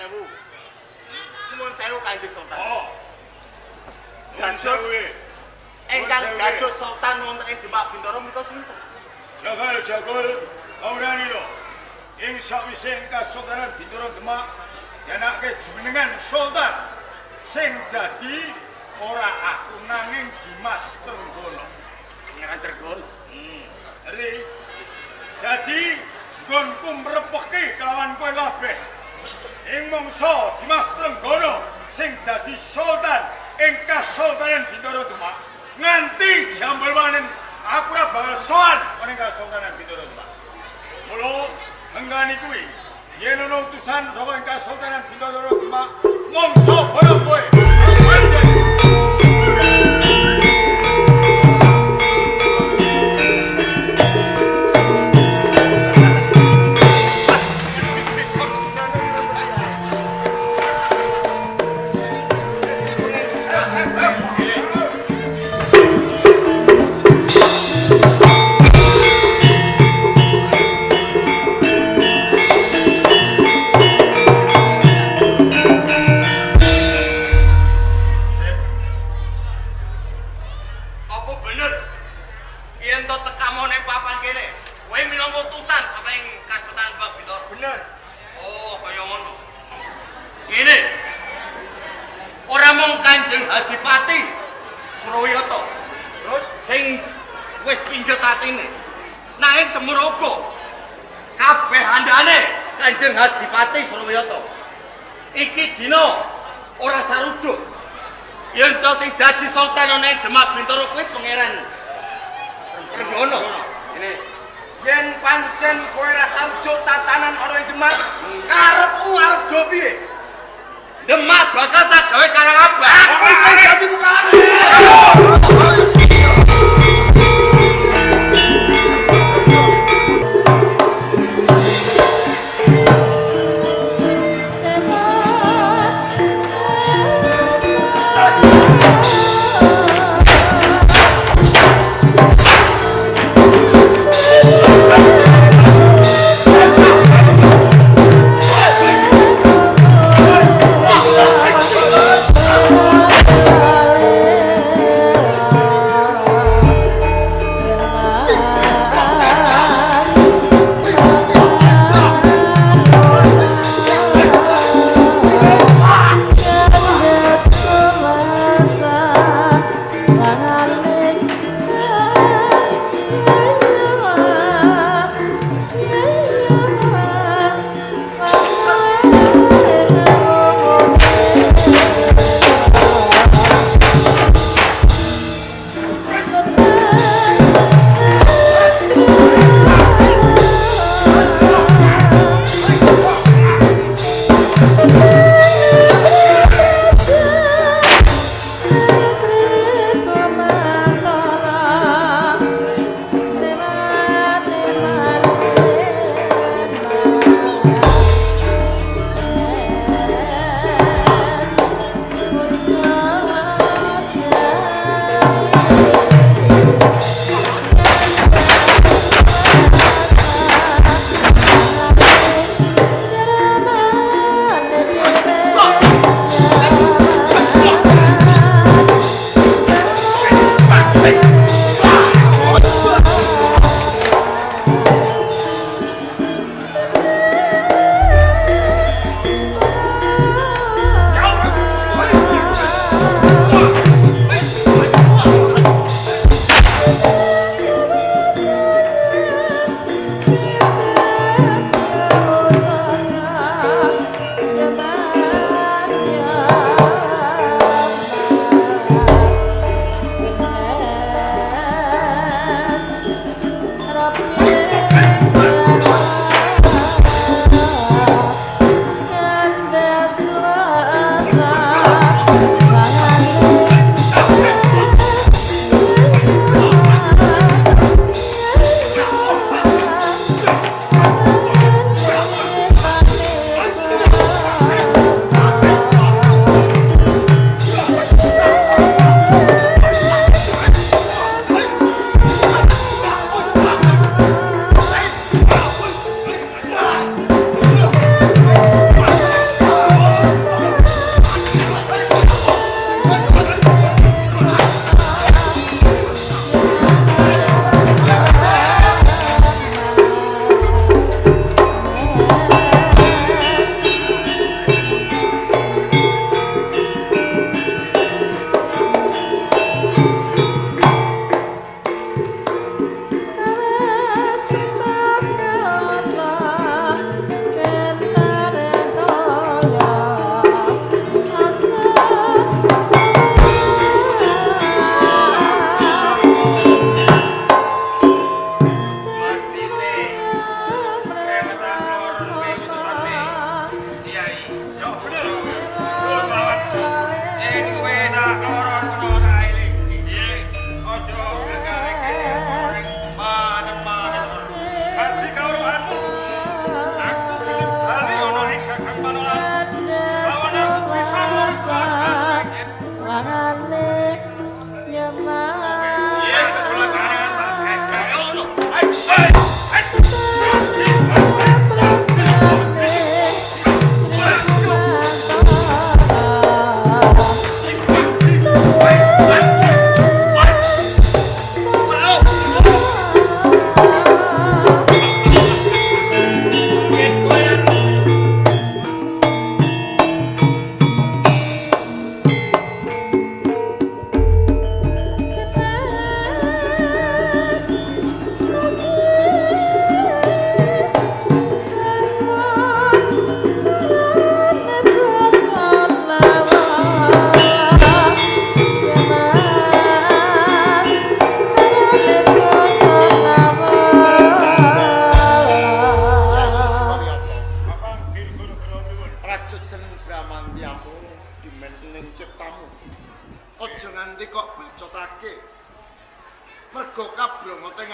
Nuwun sewu Kanjeng Sultan. Oh. Gantos ingkang gantos Sultan wonten ing Demak Bintoro menika sinten? Jagol Auranilo. Ing sawise Kasultanan Bintoro Demak yanake jenengan Sultan sing dadi ora aku nanging Dimas Trenggono. Pangeran Trenggono. Eri. Dadi nggonku mrepeki kelawan kowe kabeh. Ing mangsa Dimas Trenggono sing dadi Sultan ing Kasultanan Bintoro Demak nganti jambal wanen aku ora bakal sowan ning Kasultanan Bintoro Demak. Mula enggani kuwi yen ana utusan saka ing Kasultanan Bintoro Demak mangsa bareng kowe. Adipati Surayata. Iki dina ora saruduk. Yen to sing dadi sultan ana ing Demak Bintoro kuwi Pangeran Trenggono. Ngene. Yen pancen kowe ora saruduk tatanan ana ing Demak, karepmu arep do piye? Demak bakal tak gawe karang abang. Aku sing dadi mukamu.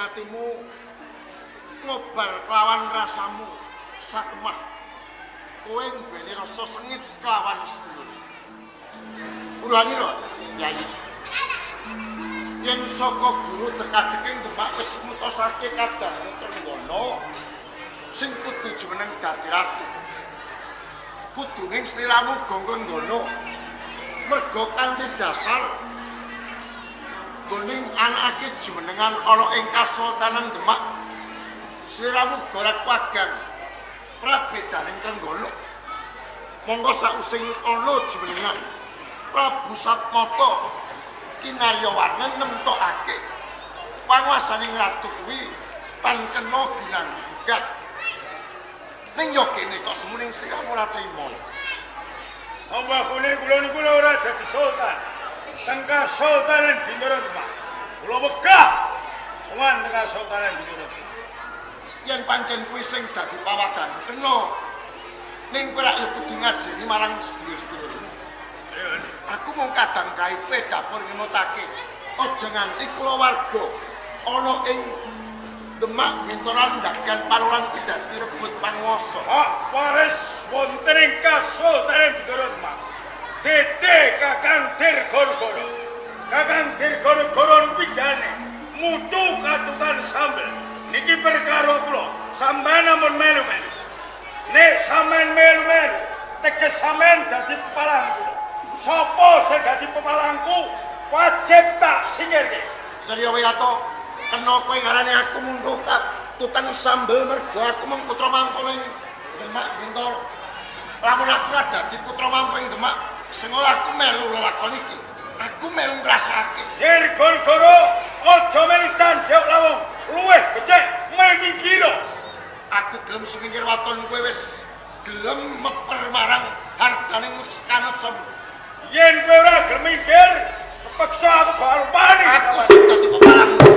atimu ngobar kelawan rasamu satemah kowe nduweni rasa sengit kelawan sedulur. Urani lho, Yayi. Yen saka guru teka-teking Demak wis mutusake kadang Trenggono sing kudu jumeneng dadi ratu. Kuduning sliramu gongkon gono. Mergo kanthi dasar goning anake jumenengan ana ing Kasultanan Demak. Sliramu golek wagang prabedaning Trenggono. Monggo sausing ana jumenengan Prabu Satmata kinaryawanen nemtokake panguasaning ratu kuwi tan kena ginanti gugat. Ning yo kene kok semuning sliramu ora trima. Ambakune kula niku ora dadi sultan. Teng Kasultanan Bintoro Demak. Kula wegah sowan teng Kasultanan Bintoro Demak. Yen pancen kuwi sing dadi pawadan kena ning kowe lak kudu ngajeni marang sedulur-sedulurmu. Aku mung kadang kaipe dapur ngemutake aja nganti kula warga ana ing Demak Bintoro ndagan paluran tidak direbut panguwasa. Hak waris wonten ing Kasultanan Bintoro Demak. Dede Kakang Dirgoro. Kakang Dirgoro pijane mutu katutan sambel. Niki perkara kula, sampeyan ampun melu-melu. Nek sampeyan melu-melu, teges sampeyan dadi pepalangku. Sapa sing dadi pepalangku wajib tak singirke. Surya Wiyato, kena kowe ngarani aku muntuk tutan sambel mergo aku mung putra mantuning Demak Bintoro. Lamun aku ora dadi putra mantu ing Demak, sing ora aku melu lelakon iki. Aku melu ngrasake. Dirgoro aja melu candhek lawang. Luwih becik mengingkira. Aku gelem sumingkir waton kowe wis gelem meper marang hartaning kanesem. Yen kowe ora gelem mikir, kepeksa aku bakal bali. Aku sing dadi pepalangmu.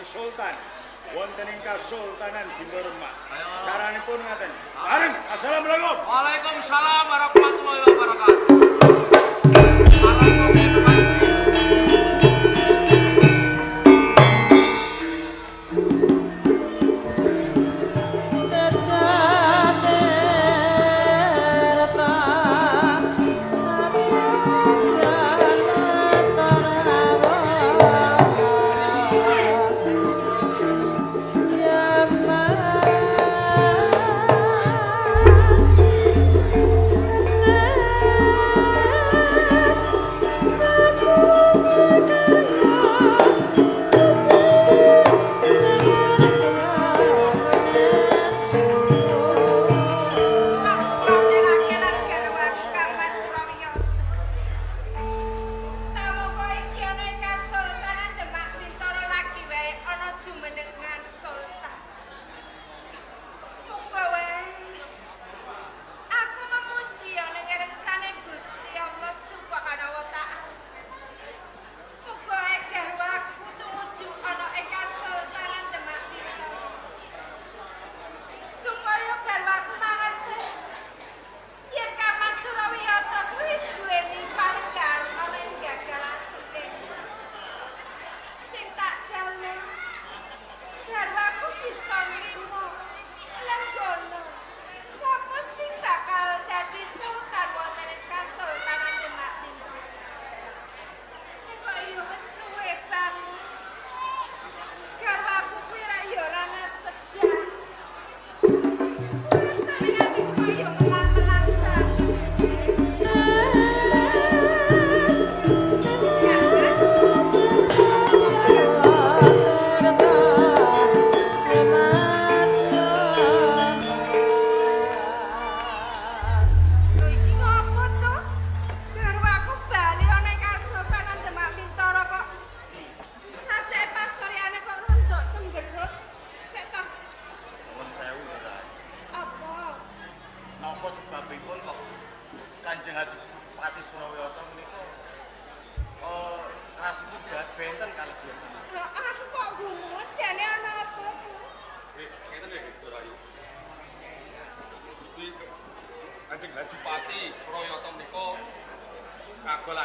Sultan wonten ing Kasultanan Bintoro Demak. Caranipun ngaten. Bareng. Assalamualaikum. Waalaikumsalam warahmatullahi wabarakatuh.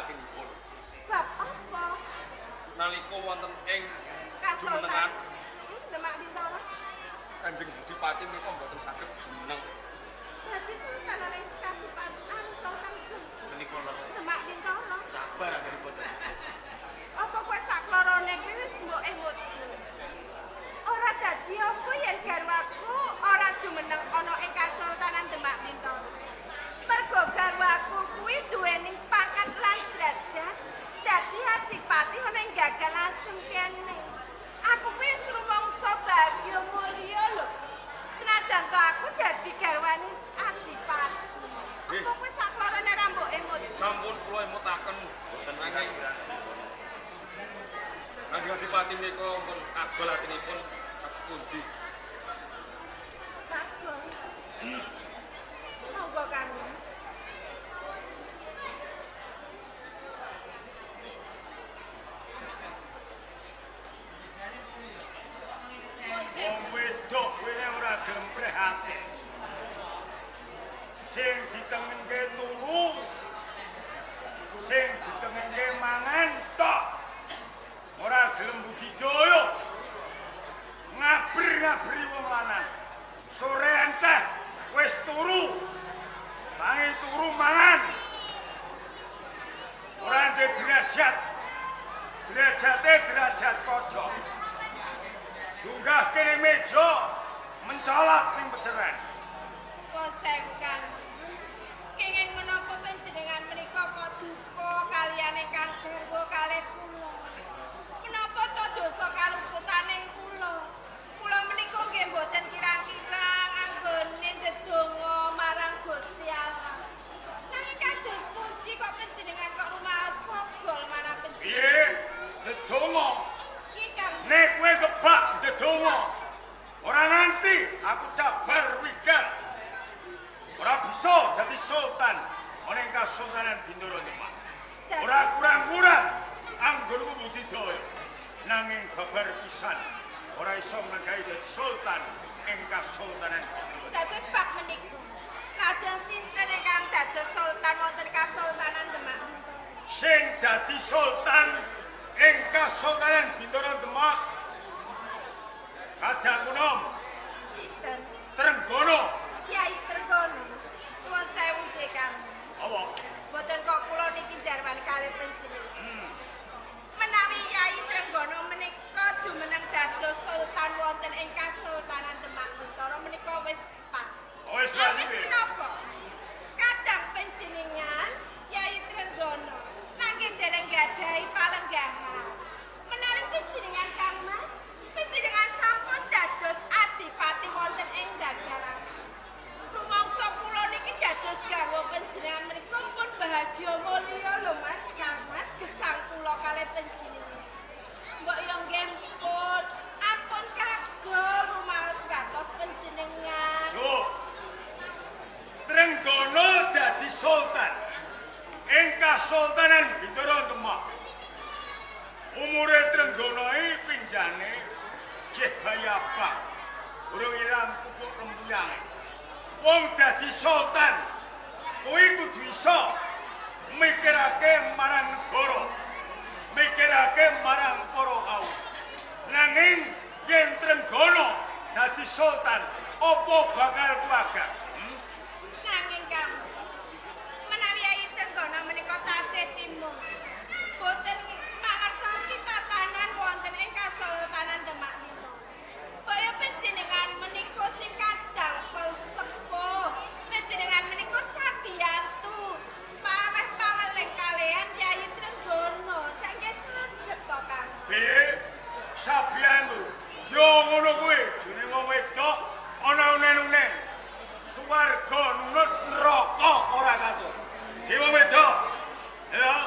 patinipun. Bab apa? Nalika wonten ing Kasultan. Demak Bintoro. Kanjeng Adipati menika mboten saged jumeneng. Dadi sultan ing Kadipaten Sultan Menika lho. Demak Bintoro. Sabar anggenipun. Apa kowe saklarane kuwi wis mbok emut? Ora dadi apa yen garwaku ora jumeneng ana ing Kasultanan Demak Bintoro. Mergo garwaku kuwi duweni pangkat lan derajat dadi adipati ana ing gagal asem kene. Aku kuwi rumangsa bagya mulya lho. Senajan to aku dadi garwane adipati. Apa kowe saklarane ra mbok emut? Sampun kula emutaken boten nanging Kanjeng Adipati menika pun agel atinipun pundi. Bagol. Monggo Kang Mas. Wong wedok kuwi ora gelem prihatin. Sing ditengenke turu, sing ditengenke mangan tok. Ora gelem budidaya. Ngabri-ngabri wong lanang. Sore enteh wis turu. Tangi turu mangan. Ora ndek derajat. Derajate derajat kaca. Dunggah kene meja mencolot ning peceran. Pun sewu Kang. Kenging menapa panjenengan menika kok duka kaliyan ingkang garwa kalih kula. Menapa to dosa kaluputaning kula? Kula menika nggih mboten kirang-kirang anggone ndedonga marang Gusti Allah. Nanging kados pundi kok panjenengan kok rumaos kogol marang panjenengan? Piye? Ndedonga. Iki Kang. Nek kowe kebak ndedonga. Ora nanti aku cabar wigal. Ora bisa dadi sultan ana ing Kasultanan Bintoro Demak. Ora kurang-kurang anggonku budidaya. Nanging babar pisan ora iso menggawe dadi sultan ing Kasultanan Bintoro. Dados bab menika. Lajeng sinten ingkang dados sultan wonten Kasultanan Demak? Sing dadi sultan ing Kasultanan Bintoro Demak kadang kunom Sinten? Trenggono. Kyai Trenggono. Nuwun sewu nggih Kang. Apa? Boten kok kula niki jarwan kalih panjenengan. Menawi Kyai Trenggono menika jumeneng dados sultan wonten ing Kasultanan Demak Bintoro menika wis pas. Wis pas Awit iki. menapa? Kadang panjenengan Kyai Trenggono nanging dereng gadhahi palenggahan. Menawi panjenengan Kang Mas, panjenengan sampun dados adipati wonten ing Dagaras. Rumangsa kula niki dados garwa panjenengan menika pun bahagia mulya lho Mas, Kang Mas gesang kula kalih panjenengan. Mbok yo nggih pun ampun kagol rumaos batos panjenengan. Duh. Trenggono dadi sultan ing Kasultanan Bintoro Demak. Umure Trenggono iki pinjane jeh bayabak. Urung ilang pupuk rembuyang. Wong dadi sultan kuwi kudu iso mikirake marang negara, mikirake marang para kaum. Nanging yen Trenggono dadi sultan, apa bakal kuwagat? Nanging Kang Mas, menawi Kyai Trenggono menika tasih timbul. Boten mangertosi tatanan wonten ing Kasultanan Demak Bintoro. Kaya panjenengan menika sing kadang sepuh. Panjenengan menika sabiyantu. Pameh pangeling kalian Kyai Trenggono. Kangge saged to Kang. Piye? Sabiyantu. Yo ngono kuwi, jeneng wong wedok ana unen-unen. Swarga nunut neraka ora katon. Ki wong wedok. Ya.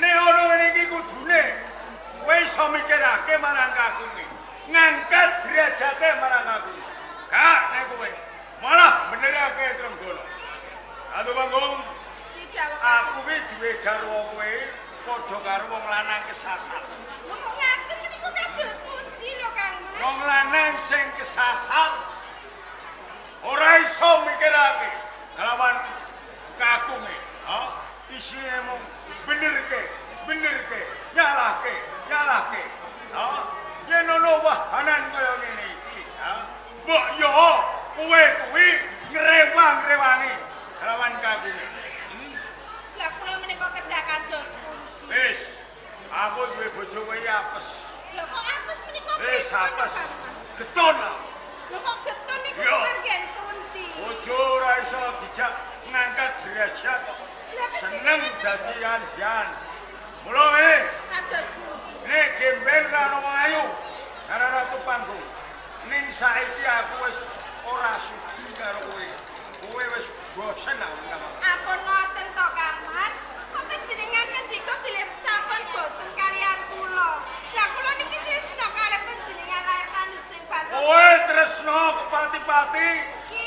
Nek ana ngene iki kudune kowe iso mikirake marang kakume. Ngangkat derajate marang aku. Gak nek kowe malah benerake Trenggono. Aduh Banggung, Sidhawuh. aku ki duwe garwa kowe padha karo wong lanang kesasar. Lho kok ngaten menika kados pundi lho Kang Mas? Wong lanang sing kesasar ora iso mikirake kelawan kakunge. Isine mung bener ke, nyalahke. Ha? Yen ono wahanan kaya ngene iki, ha? Mbok yo kowe kuwi ngrewang-rewangi kelawan kagungé. Lah kula menika kedah kados pundi? Wis, aku duwe bojo kowe apes. Lho kok apes menika Wis pripun, apes. Kang? Geton. Lho kok getun niku Iya. bagian pundi? Bojo ora iso dijak ngangkat derajat kok. Lah kok Seneng jenengan dadi andian. Mula ngene, kados pundi? nek gemben ra ono wong ayu, karo ratu panggung. Ning saiki aku wis ora sudi karo kowe. Kowe wis bosen aku karo. Ampun ngoten to, Kang Mas. Kok panjenengan ngendika bilih sampun bosen kalian kula. Lah kula niki tresna kalih panjenengan lair sing bagus. Kowe tresno kepati-pati,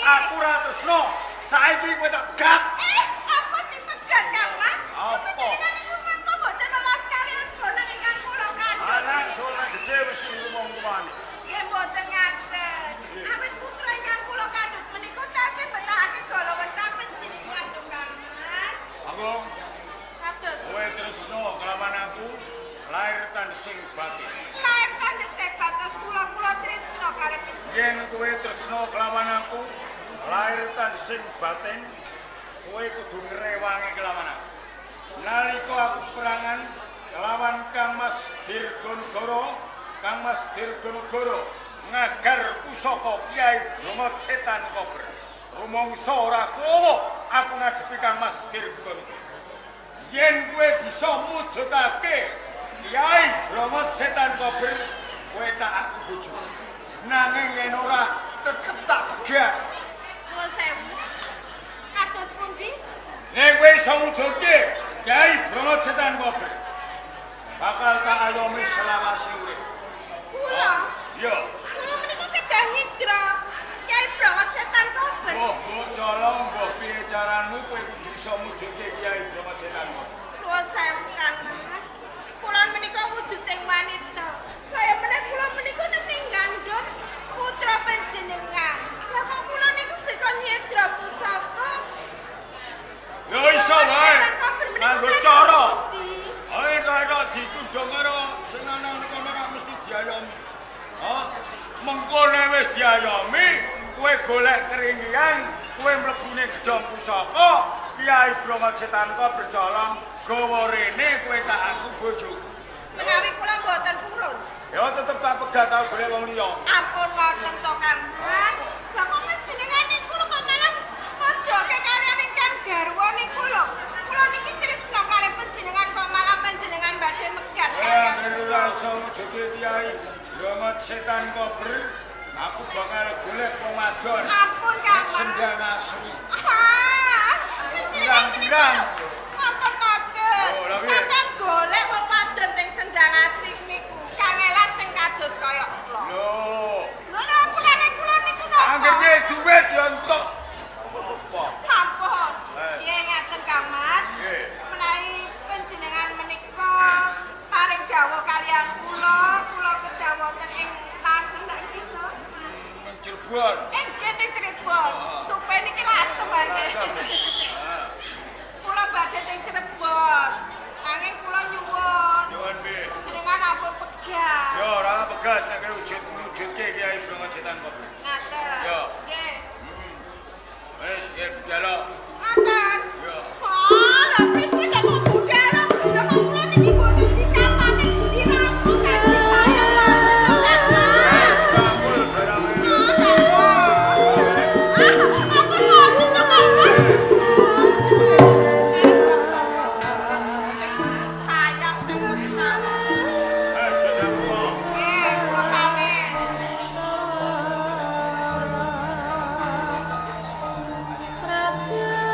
aku ora tresno. Saiki kowe tak pegat. Apa dipegat, Kang Mas? Apa? Panjenengan niku menapa boten welas kalian bonang ingkang kula kandhut. Anak sore gede wis ngomong kuwani. Nggih mboten ngaten. Awit putra ingkang kula kandhut menika tasih betahake golongan panjenengan to, Kang Mas. Agung, Kados kowe tresno kelawan aku, lair tan sing batin. lair kandhesek batas kula tresna kalih panjenengan. Yen kowe tresno kelawan aku, lair tan sing batin, kowe kudu ngrewangi kelawan aku. Nalika aku perangan kelawan Kang Mas Dirgonegoro, Kang Mas Dirgonegoro ngagar pusaka Kyai Bromo Setan Kober. Rumangsa ora kowo aku ngadepi Kang Mas Dirgonegoro. Yen kowe bisa mujudake Kyai Bromo Setan Kober, kowe tak aku bojo. Nanging yen ora tetep tak pegat. Nuwun sewu. Kados pundi? Nek kowe iso mujudke Kyai Bromo Setan Kober, bakal tak ayomi selawase urip. Kula, Yo, kula menika kedah nyidra Kyai Bromo Setan Kober. mbok colong mbok piye caranmu kowe kudu iso mujudke Kyai Bromo Setan Kober. Nuwun sewu, Kang Mas. Kula menika wujuding wanita. Saya kula menika nembe ngandhut putra panjenengan. Lah kok kula niku bekon nyidra pusaka. Yo iso wae. Nganggo cara. Ae kaya ditundung karo sing ana kono ora mesti diayomi. Ha? Mengkone wis diayomi, kowe golek keringgian, kowe mlebune gedhong pusaka, Kyai Bromo Setan Kober bercolong gawa rene kowe tak aku bojoku. Menawi kula mboten purun. Ya tetep tak pegat tau golek wong liya. Ampun ngoten to, Kang Mas. Lah kok panjenengan niku kok malah mojoke kalian ingkang garwa niku lho. Kula niki tresna kalih panjenengan kok malah panjenengan badhe megat Ya kalian. langsung joge Kyai Bromo Setan Kober, aku bakal golek wong wadon. Ampun, Kang Mas. Sendang asli. Pirang-pirang. Apa ngoten? Oh, lha piye? Sampeyan golek wong wadon sing sendang asli niku. Kangelan sing kados kaya kula. Loh, Lho lha kula niku napa? anggere duit yo entuk. Apa? Ampun. Nggih ngaten Kang Mas. Nggih. Menawi panjenengan menika paring dawuh kalian kula kedah wonten ing lasem nek kita. Cirebon. Nggih teng Cirebon. Supe niki lasem wae. Kula badhe teng Cirebon. Nanging kula nyuwun Nyuwun piye? panjenengan ampun pegat. Yo ora pegat nek wujudke Kyai Bromo Setan Kober. Ngaten. Yo. Nggih. Wis yen dialog. Ngaten. Yo. Oh, lha pripun kok budal? Lha kok kula niki boten dikapake dirangkul kaki saya ngoten lho, Kang Mas. Kampul barang. Apa ngoten to, Kang Mas? Sayang sing mesra. Sedang kok. Nggih, kula pamit. Raja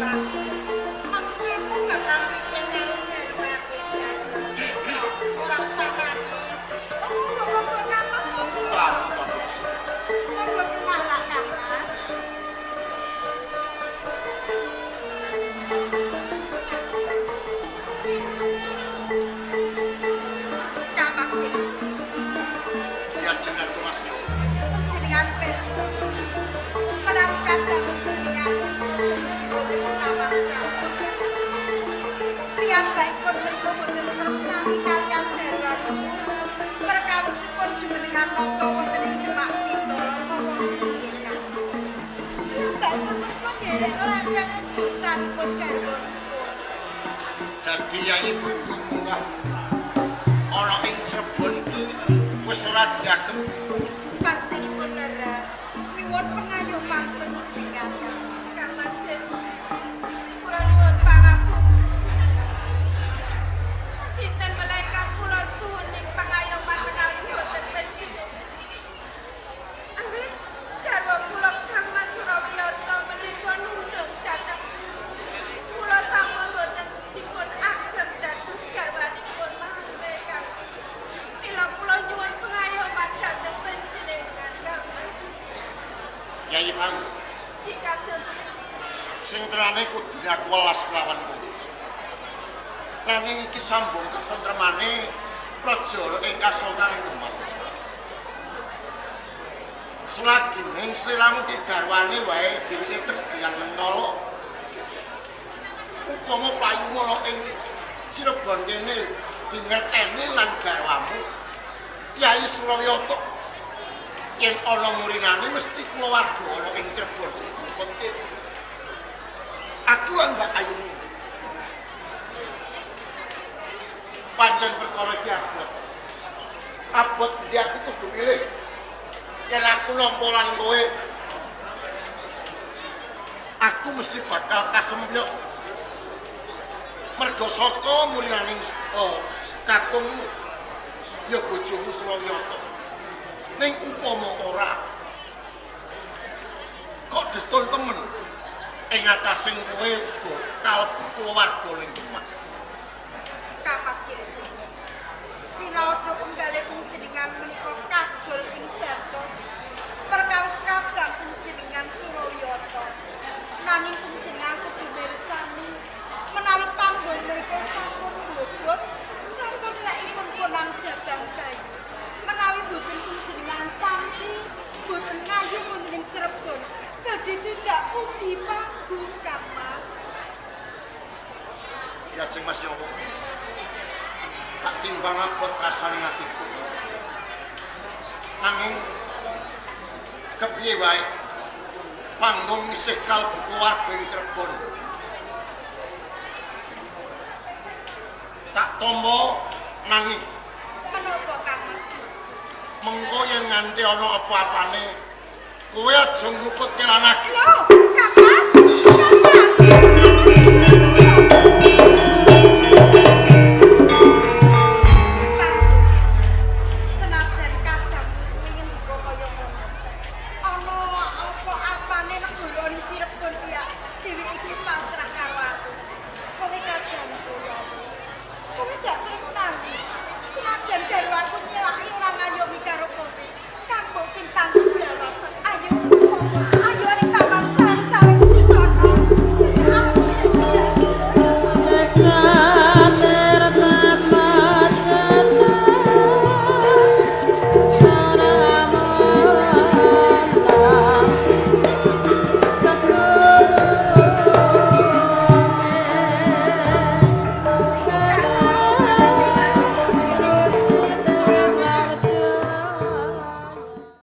aku. Aku bakal bikin dari aku aja. Orang usah nangis. Kok nangis kok? Bukan. Kok malah nangis? Kamas iki. Ya jeneng Mas yo. Jenengan perso. Menangkan dan jenengan kamar siapa. Priyan baik pun boten tresnani kaliyan derwan. Perkawisipun jenengan nangka wonten ing Demak Bintoro baik pun derek lanjut utusanipun garwanipun. Dadi ya ibu munggah ana ing Cirebon iki wis ora diatem. Panjenipun leres nyuwun pengayoman panjenengan Kang Mas Dewi. Kula nyuwun pangapunten. Sinten malaikat kula suwun ing pangayoman menawi boten panjenengan. Awit garwa kula Kang Mas Surawiyata menika nundung dhateng kula sampun boten dipun agem dados garwanipun malih Kang. Mila kula nyuwun pengayoman dhateng panjenengan Kang Mas. Ya Bang, Sikados sing terane kudune aku welas kelawan kowe. Nanging iki sambung katentremane praja ing Kasultanan Demak. Selagi ning sliramu digarwane wae dheweke tegian mentolo. Upama payumu ana ing Cirebon kene dingerteni lan garwamu Kyai Surawiyata yen ana murinane mesti keluarga ana ing Cirebon sing diputih. Aku lan Mbak Ayu pancen perkara iki abot dia aku kudu milih yen aku nampa lan kowe aku mesti bakal kasempluk merga saka murinaning kakungmu ya bojomu Surawiyata ning upama ora kok distun temen ing atasing kowe kalbu keluarga ning Demak. kapas kiri. Sinaosa punggalih panjenengan menika kagol ing dados perkawis kadang panjenengan Surawiyata. Nanging panjenengan kudu mirsani menawi panggung menika sampun bobot sampun lekipun konang jabang kayu. Menawi boten panjenengan tampi boten ngayuh wonten ing Cirebon badhe tindak pundi panggung Kang Mas. Ya Jeng Mas Yowo. Tak timbang abot rasane atiku. Nanging kepiye wae panggung isih kalbu keluarga ing Cirebon. Tak tombo nanging Menapa Kang Mas? mengko yen nganti ana apa-apane kowe aja ngluput kelan aku. Lho, Kang Mas.